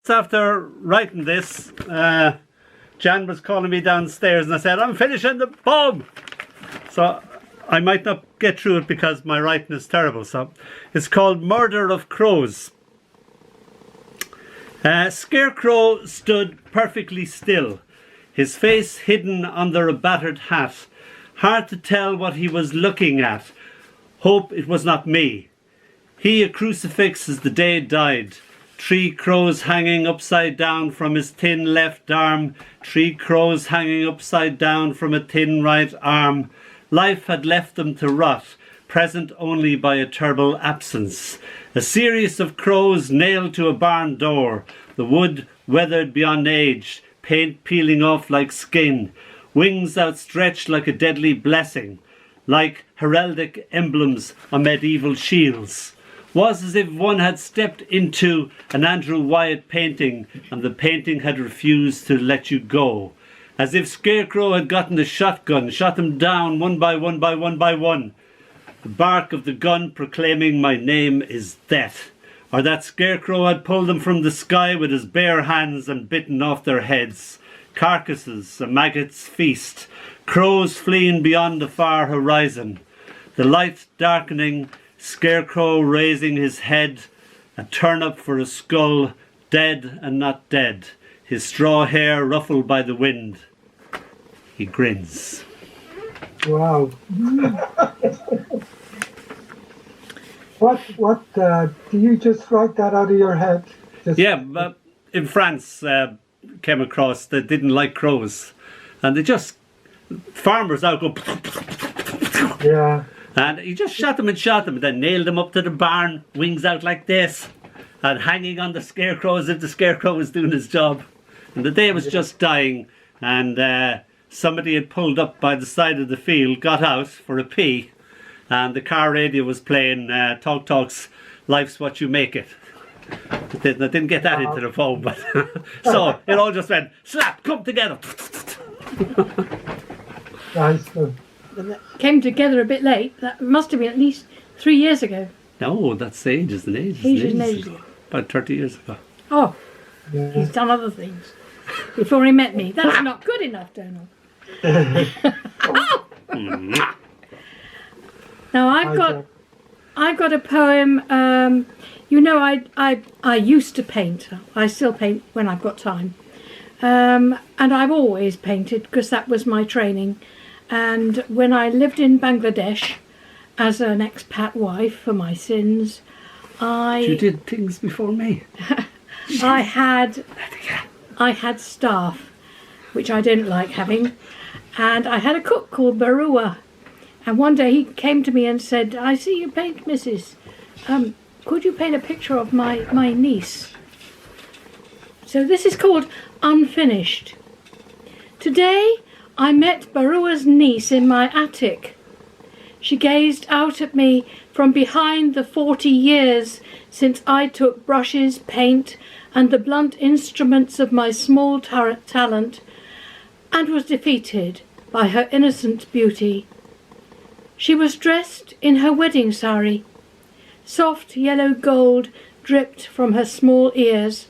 just after writing this, Jan was calling me downstairs and I said, I'm finishing the poem. So I might not get through it because my writing is terrible. So it's called Murder of Crows. Scarecrow stood perfectly still, his face hidden under a battered hat. Hard to tell what he was looking at. Hope it was not me. He a crucifix as the day died. 3 crows hanging upside down from his thin left arm. 3 crows hanging upside down from a thin right arm. Life had left them to rot, present only by a terrible absence. A series of crows nailed to a barn door. The wood weathered beyond age, paint peeling off like skin. Wings outstretched like a deadly blessing, like heraldic emblems on medieval shields. Was as if one had stepped into an Andrew Wyatt painting and the painting had refused to let you go. As if Scarecrow had gotten a shotgun, shot them down one by one by one by one. The bark of the gun proclaiming my name is death. Or that Scarecrow had pulled them from the sky with his bare hands and bitten off their heads. Carcasses, a maggot's feast. Crows fleeing beyond the far horizon. The light darkening, Scarecrow raising his head, a turnip for a skull, dead and not dead, his straw hair ruffled by the wind. He grins. Wow. What do you just write that out of your head? Yeah, but in France, came across that didn't like crows. And they just, farmers out go... Yeah. And he just shot them and then nailed them up to the barn, wings out like this, and hanging on the scarecrow as if the scarecrow was doing his job. And the day was just dying, and somebody had pulled up by the side of the field, got out for a pee, and the car radio was playing Talk Talk's Life's What You Make It. I didn't get that into the phone, but so it all just went, slap, come together. Nice. Came together a bit late. That must have been at least 3 years ago. No, that's ages and ages. Ages and ages ago. About 30 years ago. Oh, Yeah. he's done other things before he met me. That's not good enough, Dónall. Now I've got a poem. You know, I used to paint. I still paint when I've got time, and I've always painted because that was my training. And when I lived in Bangladesh as an expat wife for my sins, You did things before me. I had staff, which I didn't like having, and I had a cook called Barua. And one day he came to me and said, I see you paint, Mrs. Could you paint a picture of my niece? So this is called Unfinished. Today I met Barua's niece in my attic. She gazed out at me from behind the 40 years since I took brushes, paint, and the blunt instruments of my small talent, and was defeated by her innocent beauty. She was dressed in her wedding sari. Soft yellow gold dripped from her small ears,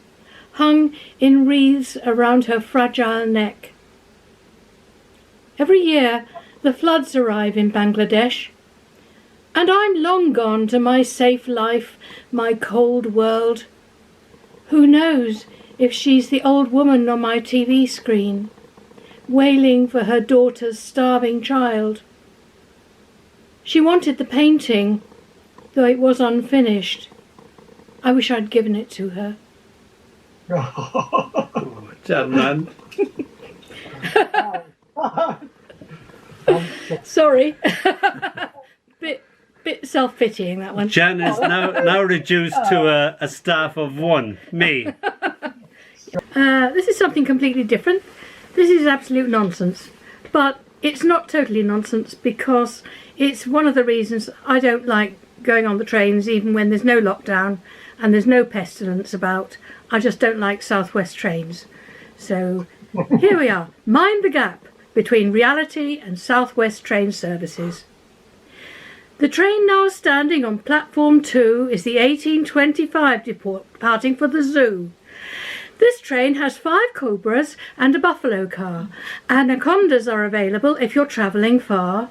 hung in wreaths around her fragile neck. Every year the floods arrive in Bangladesh, and I'm long gone to my safe life, my cold world. Who knows if she's the old woman on my TV screen, wailing for her daughter's starving child. She wanted the painting, though it was unfinished. I wish I'd given it to her. Oh, man. Sorry. bit self-pitying, that one. Jan is now reduced to a staff of one, me. This is something completely different. This is absolute nonsense, but it's not totally nonsense because it's one of the reasons I don't like going on the trains even when there's no lockdown and there's no pestilence about. I just don't like Southwest trains. So here we are. Mind the gap between reality and Southwest train services. The train now standing on platform 2 is the 1825 departing for the zoo. This train has 5 cobras and a buffalo car. Anacondas are available if you're travelling far.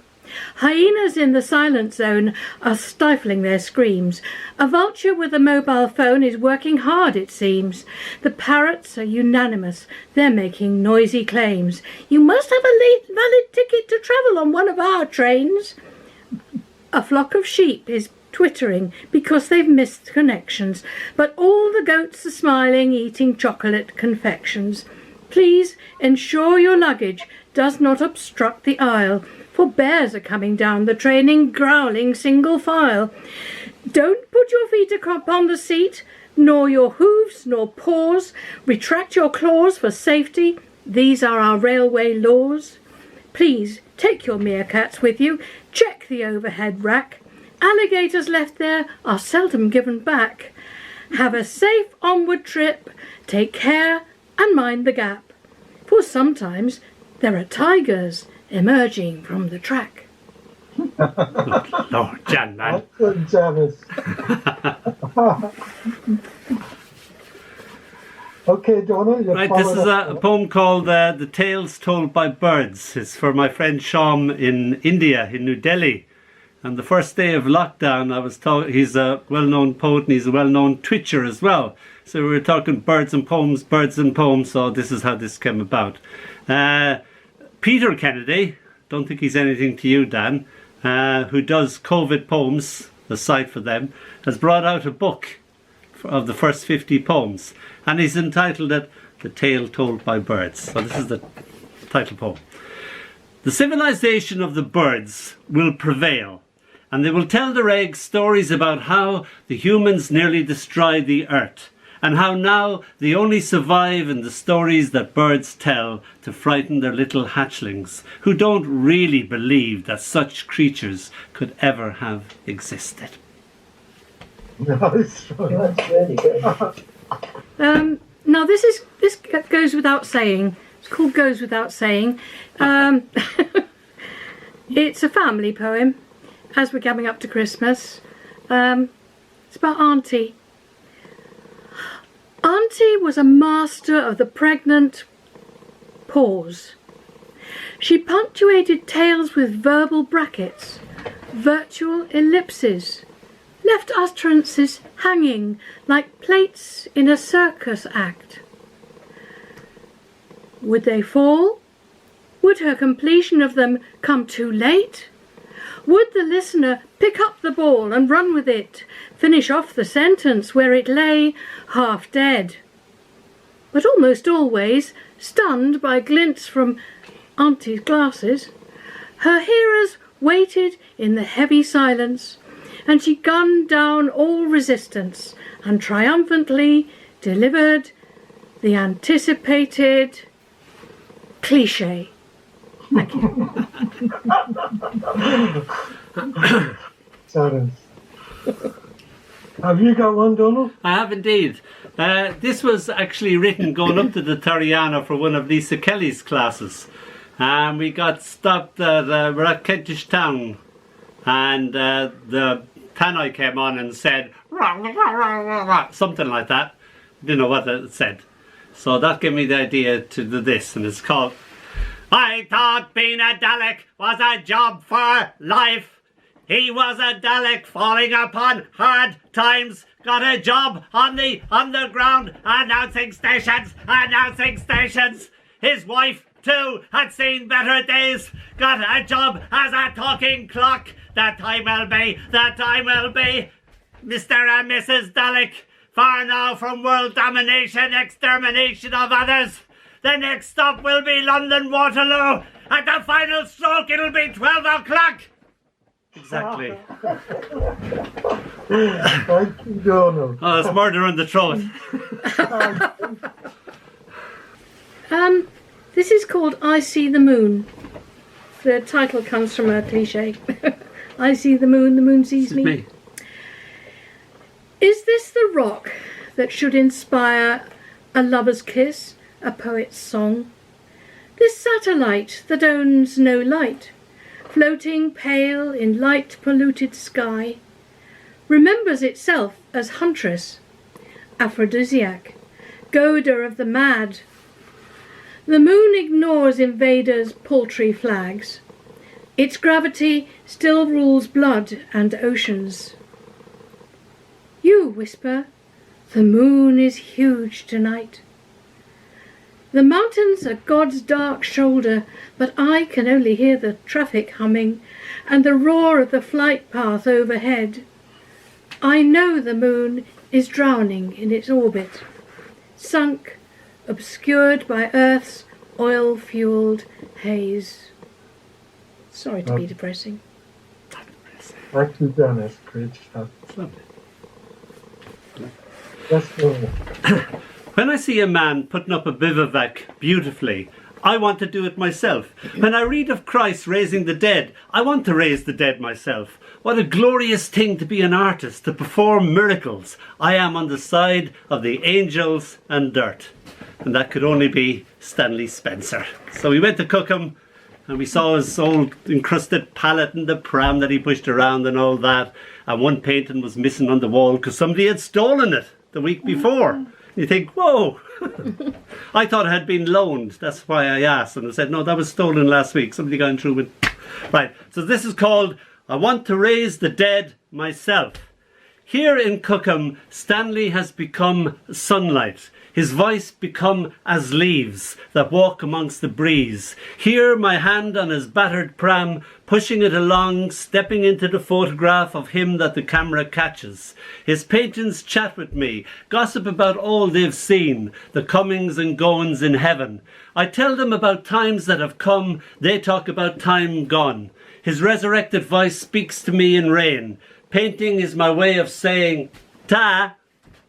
Hyenas in the silent zone are stifling their screams. A vulture with a mobile phone is working hard, it seems. The parrots are unanimous. They're making noisy claims. You must have a valid ticket to travel on one of our trains. A flock of sheep is twittering because they've missed connections, but all the goats are smiling, eating chocolate confections. Please ensure your luggage does not obstruct the aisle, for bears are coming down the train in growling single file. Don't put your feet upon the seat, nor your hooves nor paws. Retract your claws for safety. These are our railway laws. Please take your meerkats with you. Check the overhead rack. Alligators left there are seldom given back. Have a safe onward trip. Take care and mind the gap, for sometimes there are tigers emerging from the track. Lord, Jan, man. Excellent, Janice. Okay, Dónall, you're Right, this is a poem called The Tales Told by Birds. It's for my friend Sham in India, in New Delhi. And the first day of lockdown, I was talking, he's a well-known poet and he's a well-known twitcher as well. So we were talking birds and poems, so this is how this came about. Peter Kennedy, don't think he's anything to you, Dan, who does COVID poems, a site for them, has brought out a book of the first 50 poems. And he's entitled it The Tale Told by Birds. So this is the title poem. The civilization of the birds will prevail, and they will tell their eggs stories about how the humans nearly destroyed the earth, and how now they only survive in the stories that birds tell to frighten their little hatchlings, who don't really believe that such creatures could ever have existed. Nice. That's really good. Now this goes without saying. It's called Goes Without Saying. It's a family poem, as we're coming up to Christmas. It's about Auntie. Auntie was a master of the pregnant pause. She punctuated tales with verbal brackets, virtual ellipses, left utterances hanging like plates in a circus act. Would they fall? Would her completion of them come too late? Would the listener pick up the ball and run with it, finish off the sentence where it lay half dead? But almost always, stunned by glints from Auntie's glasses, her hearers waited in the heavy silence, and she gunned down all resistance and triumphantly delivered the anticipated cliché. Thank you. Janice. Have you got one, Dónall? I have indeed. This was actually written going up to the Torriano for one of Lisa Kelly's classes. And we got stopped at, we're at Kentish Town, and the tannoy came on and said, rah, rah, rah, rah, rah, something like that. Didn't know what it said. So that gave me the idea to do this, and it's called I thought being a Dalek was a job for life. He was a Dalek falling upon hard times. Got a job on the underground, announcing stations, announcing stations. His wife, too, had seen better days. Got a job as a talking clock. The time will be, the time will be. Mr. and Mrs. Dalek, far now from world domination, extermination of others. The next stop will be London Waterloo. At the final stroke, it'll be 12 o'clock. Exactly. Thank you, Dónall. Oh, it's murder in the throat. This is called I See the Moon. The title comes from a cliche. I see the moon sees me. Is this the rock that should inspire a lover's kiss, a poet's song? This satellite that owns no light, floating pale in light polluted sky, remembers itself as huntress, aphrodisiac, goader of the mad. The moon ignores invaders' paltry flags. Its gravity still rules blood and oceans. You whisper, the moon is huge tonight. The mountains are God's dark shoulder, but I can only hear the traffic humming and the roar of the flight path overhead. I know the moon is drowning in its orbit, sunk, obscured by Earth's oil-fueled haze. Sorry to be depressing. Thank you, Dennis. Great stuff. Yes, Donald. When I see a man putting up a bivouac beautifully, I want to do it myself. When I read of Christ raising the dead, I want to raise the dead myself. What a glorious thing to be an artist, to perform miracles. I am on the side of the angels and dirt. And that could only be Stanley Spencer. So we went to Cookham and we saw his old encrusted pallet and the pram that he pushed around and all that. And one painting was missing on the wall because somebody had stolen it the week before. You think, whoa. I thought it had been loaned. That's why I asked. And I said, no, that was stolen last week. Somebody got through with... Right, so this is called I Want to Raise the Dead Myself. Here in Cookham, Stanley has become sunlight. His voice become as leaves that walk amongst the breeze. Here my hand on his battered pram, pushing it along, stepping into the photograph of him that the camera catches. His paintings chat with me, gossip about all they've seen, the comings and goings in heaven. I tell them about times that have come, they talk about time gone. His resurrected voice speaks to me in rain. Painting is my way of saying ta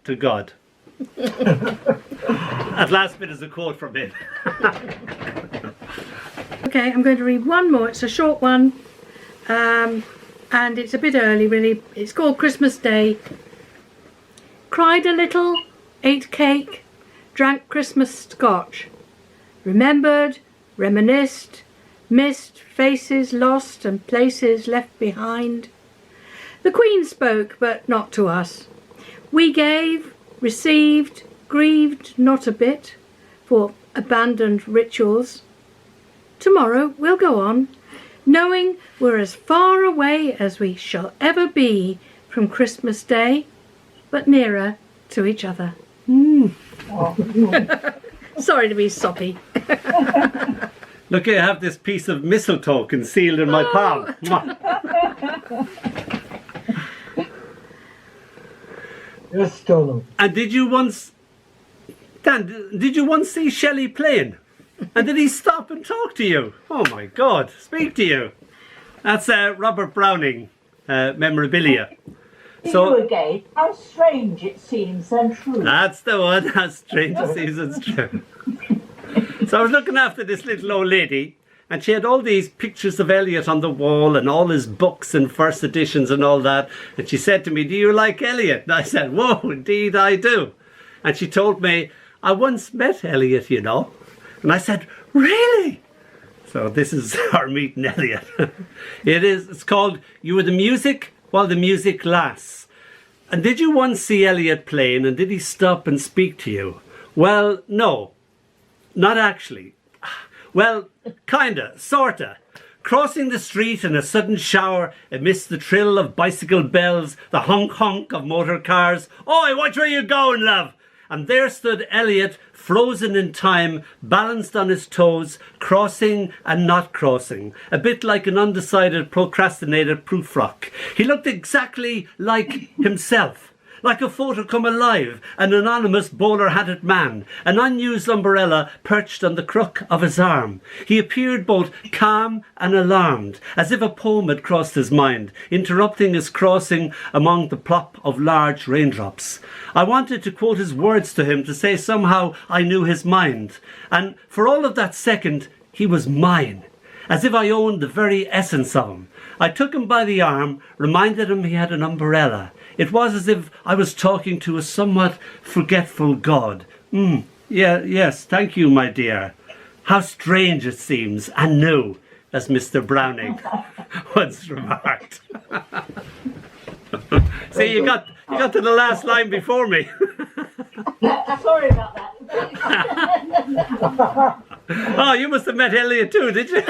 to God. That last bit is a quote from him. Okay, I'm going to read one more. It's a short one, and it's a bit early really. It's called Christmas Day. Cried a little, ate cake, drank Christmas scotch. Remembered, reminisced, missed faces lost and places left behind. The Queen spoke, but not to us. We gave, received, grieved not a bit for abandoned rituals. Tomorrow we'll go on, knowing we're as far away as we shall ever be from Christmas Day, but nearer to each other. Sorry to be soppy. Look, I have this piece of mistletoe concealed in my palm. Yes, Donald. And did you once, Dan, did you once see Shelley playing? And did he stop and talk to you? Oh my God, speak to you. That's Robert Browning memorabilia. So again, how strange it seems and true. That's the one. How strange it seems it's true. So I was looking after this little old lady, and she had all these pictures of Elliot on the wall and all his books and first editions and all that. And she said to me, "Do you like Elliot?" And I said, "Whoa, indeed I do." And she told me, "I once met Elliot, you know." And I said, "Really?" So this is our meeting Elliot. It's called You Are the Music While the Music Lasts. And did you once see Elliot playing, and did he stop and speak to you? Well, no, not actually. Well, kinda, sorta. Crossing the street in a sudden shower amidst the trill of bicycle bells, the honk-honk of motor cars. "Oi, watch where you're going, love!" And there stood Elliot, frozen in time, balanced on his toes, crossing and not crossing, a bit like an undecided procrastinated proofrock. He looked exactly like himself. Like a photo come alive, an anonymous bowler-hatted man, an unused umbrella perched on the crook of his arm. He appeared both calm and alarmed, as if a poem had crossed his mind, interrupting his crossing among the plop of large raindrops. I wanted to quote his words to him to say somehow I knew his mind, and for all of that second, he was mine, as if I owned the very essence of him. I took him by the arm, reminded him he had an umbrella. It was as if I was talking to a somewhat forgetful God. Yes, thank you, my dear. How strange it seems, and new, as Mr. Browning once remarked. See, you got to the last line before me. Sorry about that. Oh, you must have met Elliot too, did you?